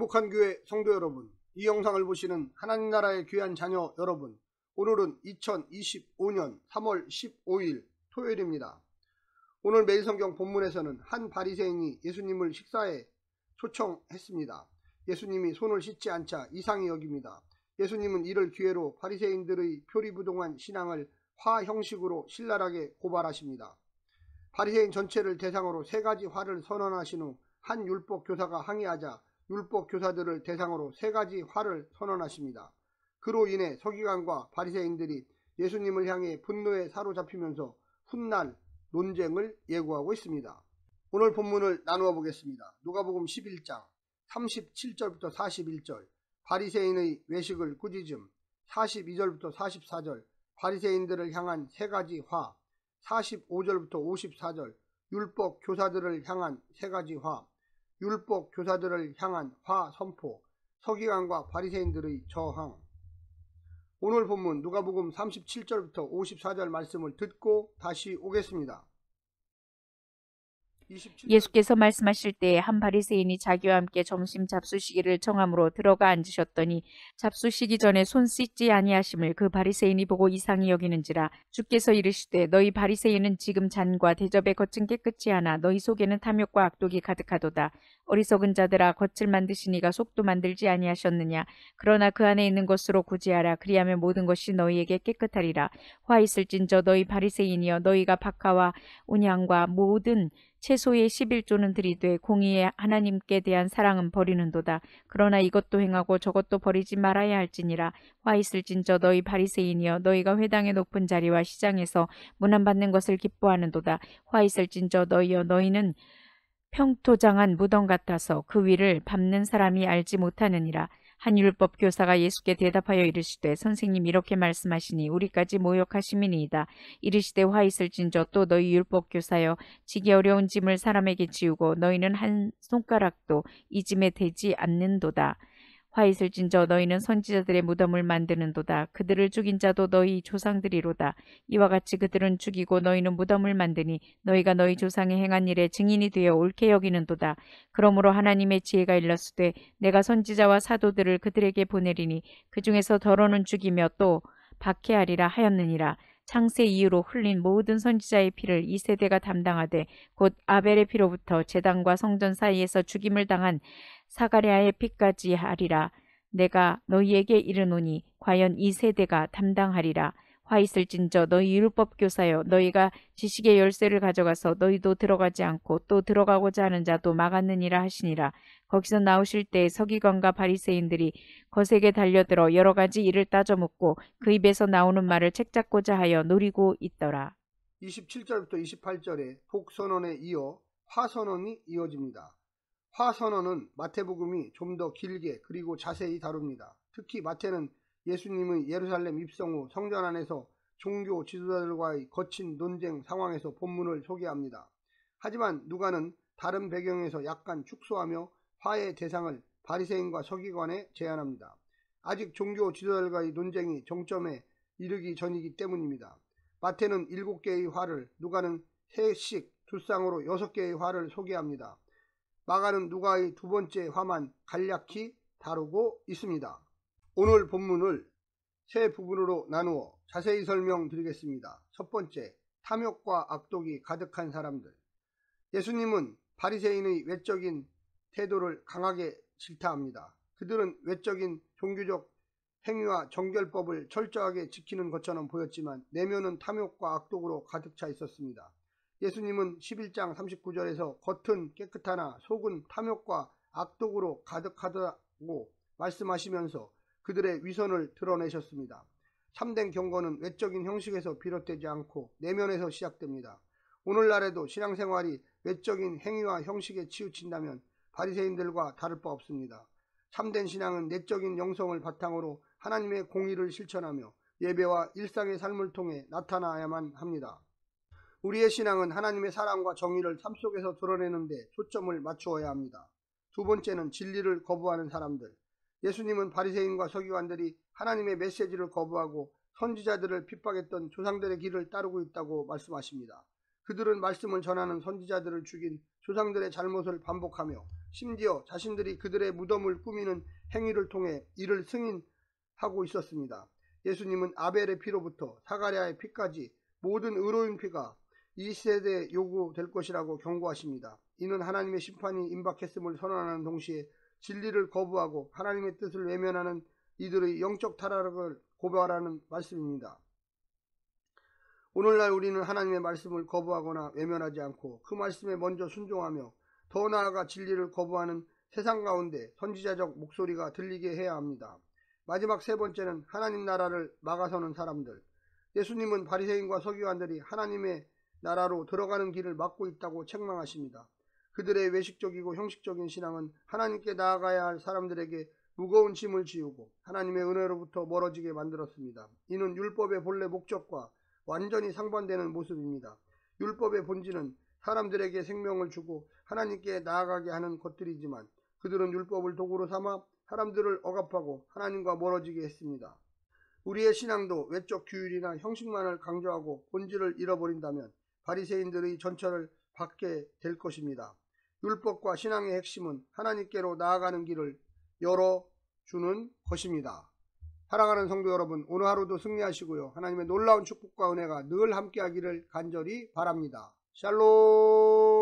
행복한 교회 성도 여러분, 이 영상을 보시는 하나님 나라의 귀한 자녀 여러분, 오늘은 2025년 3월 15일 토요일입니다. 오늘 매일성경 본문에서는 한 바리새인이 예수님을 식사에 초청했습니다. 예수님이 손을 씻지 않자 이상히 여깁니다. 예수님은 이를 기회로 바리새인들의 표리부동한 신앙을 화 형식으로 신랄하게 고발하십니다. 바리새인 전체를 대상으로 세 가지 화를 선언하신 후 한 율법 교사가 항의하자 율법 교사들을 대상으로 세 가지 화를 선언하십니다. 그로 인해 서기관과 바리새인들이 예수님을 향해 분노에 사로잡히면서 훗날 논쟁을 예고하고 있습니다. 오늘 본문을 나누어 보겠습니다. 누가복음 11장 37절부터 41절, 바리새인의 외식을 꾸짖음, 42절부터 44절, 바리새인들을 향한 세 가지 화, 45절부터 54절, 율법 교사들을 향한 세 가지 화, 율법 교사들을 향한 화 선포, 서기관과 바리새인들의 저항. 오늘 본문 누가복음 37절부터 54절 말씀을 듣고 다시 오겠습니다. 예수께서 말씀하실 때에 한 바리새인이 자기와 함께 점심 잡수시기를 청함으로 들어가 앉으셨더니 잡수시기 전에 손 씻지 아니하심을 그 바리새인이 보고 이상히 여기는지라. 주께서 이르시되 너희 바리새인은 지금 잔과 대접의 겉은 깨끗이 하나 너희 속에는 탐욕과 악독이 가득하도다. 어리석은 자들아, 겉을 만드시니가 속도 만들지 아니하셨느냐. 그러나 그 안에 있는 것으로 구제하라. 그리하면 모든 것이 너희에게 깨끗하리라. 화 있을진저 너희 바리새인이여, 너희가 박하와 온향과 모든 채소의 11조는 들이되 공의의 하나님께 대한 사랑은 버리는도다. 그러나 이것도 행하고 저것도 버리지 말아야 할지니라. 화 있을진저 너희 바리새인이여, 너희가 회당의 높은 자리와 시장에서 문안받는 것을 기뻐하는도다. 화 있을진저 너희여, 너희는 평토장한 무덤 같아서 그 위를 밟는 사람이 알지 못하느니라. 한 율법 교사가 예수께 대답하여 이르시되 선생님 이렇게 말씀하시니 우리까지 모욕하심이니이다. 이르시되 화 있을진저 또 너희 율법 교사여, 지기 어려운 짐을 사람에게 지우고 너희는 한 손가락도 이 짐에 대지 않는도다. 화 있을진저 너희는 선지자들의 무덤을 만드는도다. 그들을 죽인 자도 너희 조상들이로다. 이와 같이 그들은 죽이고 너희는 무덤을 만드니 너희가 너희 조상의 행한 일에 증인이 되어 옳게 여기는도다. 그러므로 하나님의 지혜가 일렀으되 내가 선지자와 사도들을 그들에게 보내리니 그 중에서 더러는 죽이며 또 박해하리라 하였느니라. 창세 이후로 흘린 모든 선지자의 피를 이 세대가 담당하되 곧 아벨의 피로부터 제단과 성전 사이에서 죽임을 당한 사가랴의 피까지 하리라. 내가 너희에게 이르노니 과연 이 세대가 담당하리라. 화 있을진저 너희 율법 교사여, 너희가 지식의 열쇠를 가져가서 너희도 들어가지 않고 또 들어가고자 하는 자도 막았느니라 하시니라. 거기서 나오실 때 서기관과 바리새인들이 거세게 달려들어 여러 가지 일을 따져 묻고 그 입에서 나오는 말을 책잡고자 하여 노리고 있더라. 27절부터 28절에 복선언에 이어 화선언이 이어집니다. 화선언은 마태복음이 좀 더 길게 그리고 자세히 다룹니다. 특히 마태는 예수님의 예루살렘 입성 후 성전 안에서 종교 지도자들과의 거친 논쟁 상황에서 본문을 소개합니다. 하지만 누가는 다른 배경에서 약간 축소하며 화의 대상을 바리새인과 서기관에 제한합니다. 아직 종교 지도자들과의 논쟁이 정점에 이르기 전이기 때문입니다. 마태는 7개의 화를, 누가는 3씩 두 쌍으로 6개의 화를 소개합니다. 마가는 누가의 두 번째 화만 간략히 다루고 있습니다. 오늘 본문을 세 부분으로 나누어 자세히 설명드리겠습니다. 첫 번째, 탐욕과 악독이 가득한 사람들. 예수님은 바리새인의 외적인 태도를 강하게 질타합니다. 그들은 외적인 종교적 행위와 정결법을 철저하게 지키는 것처럼 보였지만 내면은 탐욕과 악독으로 가득 차 있었습니다. 예수님은 11장 39절에서 겉은 깨끗하나 속은 탐욕과 악독으로 가득하다고 말씀하시면서 그들의 위선을 드러내셨습니다. 참된 경건은 외적인 형식에서 비롯되지 않고 내면에서 시작됩니다. 오늘날에도 신앙생활이 외적인 행위와 형식에 치우친다면 바리새인들과 다를 바 없습니다. 참된 신앙은 내적인 영성을 바탕으로 하나님의 공의를 실천하며 예배와 일상의 삶을 통해 나타나야만 합니다. 우리의 신앙은 하나님의 사랑과 정의를 삶 속에서 드러내는 데 초점을 맞추어야 합니다. 두 번째는 진리를 거부하는 사람들. 예수님은 바리새인과 서기관들이 하나님의 메시지를 거부하고 선지자들을 핍박했던 조상들의 길을 따르고 있다고 말씀하십니다. 그들은 말씀을 전하는 선지자들을 죽인 조상들의 잘못을 반복하며 심지어 자신들이 그들의 무덤을 꾸미는 행위를 통해 이를 승인하고 있었습니다. 예수님은 아벨의 피로부터 사가랴의 피까지 모든 의로운 피가 이 세대에 요구될 것이라고 경고하십니다. 이는 하나님의 심판이 임박했음을 선언하는 동시에 진리를 거부하고 하나님의 뜻을 외면하는 이들의 영적 타락을 고발하는 말씀입니다. 오늘날 우리는 하나님의 말씀을 거부하거나 외면하지 않고 그 말씀에 먼저 순종하며 더 나아가 진리를 거부하는 세상 가운데 선지자적 목소리가 들리게 해야 합니다. 마지막 세 번째는 하나님 나라를 막아서는 사람들. 예수님은 바리새인과 서기관들이 하나님의 나라로 들어가는 길을 막고 있다고 책망하십니다. 그들의 외식적이고 형식적인 신앙은 하나님께 나아가야 할 사람들에게 무거운 짐을 지우고 하나님의 은혜로부터 멀어지게 만들었습니다. 이는 율법의 본래 목적과 완전히 상반되는 모습입니다. 율법의 본질은 사람들에게 생명을 주고 하나님께 나아가게 하는 것들이지만 그들은 율법을 도구로 삼아 사람들을 억압하고 하나님과 멀어지게 했습니다. 우리의 신앙도 외적 규율이나 형식만을 강조하고 본질을 잃어버린다면 바리새인들의 전철을 받게 될 것입니다. 율법과 신앙의 핵심은 하나님께로 나아가는 길을 열어주는 것입니다. 사랑하는 성도 여러분, 오늘 하루도 승리하시고요. 하나님의 놀라운 축복과 은혜가 늘 함께하기를 간절히 바랍니다. 샬롬.